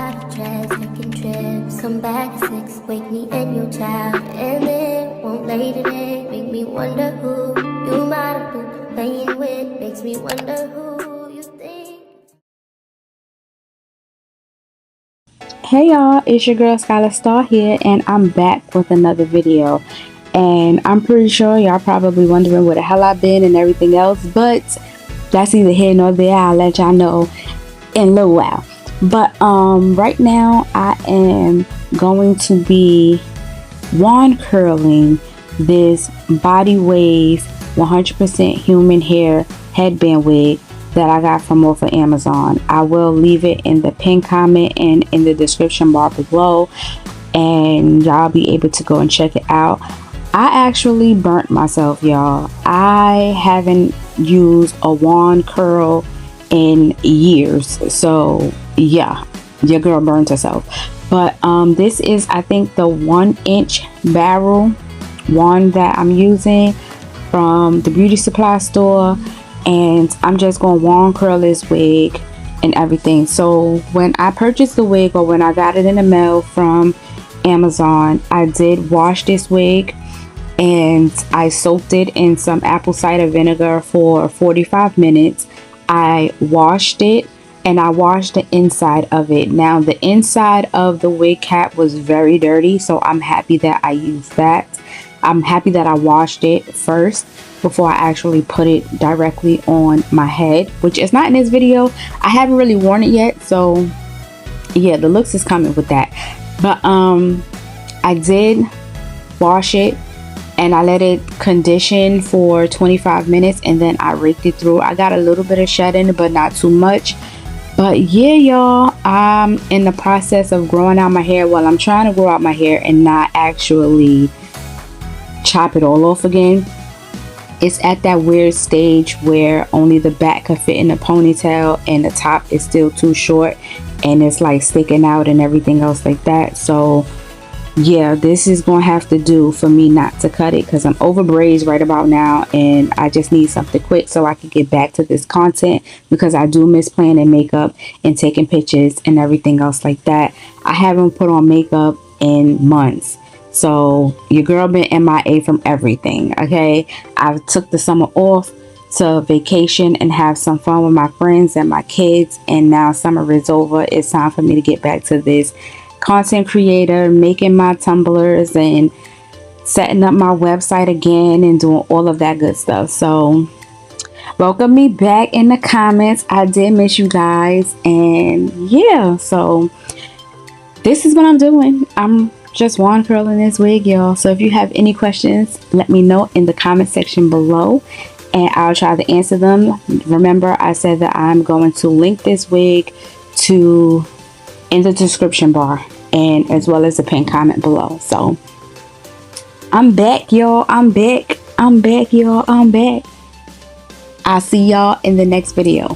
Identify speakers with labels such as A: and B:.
A: out of dress, taking trips. Come back at 6, wake me and your child. And then won't lay today, make me wonder who you might have been playing with. Makes me wonder who you think.
B: Hey y'all, it's your girl Skyla Star here, and I'm back with another video. And I'm pretty sure y'all probably wondering where the hell I've been and everything else, but that's neither here nor there. I'll let y'all know in a little while. But right now I am going to be wand curling this body wave 100% human hair headband wig that I got from off of Amazon. I will leave it in the pinned comment and in the description bar below, and y'all be able to go and check it out. I actually burnt myself, y'all. I haven't used a wand curl in years, so yeah, your girl burnt herself. But this is, I think, the 1-inch barrel wand that I'm using from the beauty supply store, and I'm just going to wand curl this wig and everything. So when I purchased the wig, or when I got it in the mail from Amazon, I did wash this wig and I soaked it in some apple cider vinegar for 45 minutes. I washed it and I washed the inside of it. Now the inside of the wig cap was very dirty, so I'm happy that I used that. I'm happy that I washed it first before I actually put it directly on my head, which is not in this video. I haven't really worn it yet, so yeah, the looks is coming with that. But I did wash it and I let it condition for 25 minutes, and then I raked it through. I got a little bit of shedding, but not too much. But yeah, y'all, I'm in the process of growing out my hair. Well, I'm trying to grow out my hair and not actually chop it all off again. It's at that weird stage where only the back could fit in a ponytail and the top is still too short and it's like sticking out and everything else like that. So yeah, this is gonna have to do for me not to cut it, because I'm over braids right about now and I just need something quick so I can get back to this content, because I do miss planning makeup and taking pictures and everything else like that. I haven't put on makeup in months. So your girl been MIA from everything, okay? I took the summer off to vacation and have some fun with my friends and my kids, and now summer is over. It's time for me to get back to this content creator, making my tumblers and setting up my website again and doing all of that good stuff. So welcome me back in the comments. I did miss you guys, and yeah, so this is what I'm doing. I'm just wand curling this wig, y'all. So if you have any questions, let me know in the comment section below and I'll try to answer them. Remember, I said that I'm going to link this wig to in the description bar, and as well as the pinned comment below. So I'm back, y'all. I'm back, y'all. I'm back. I'll see y'all in the next video.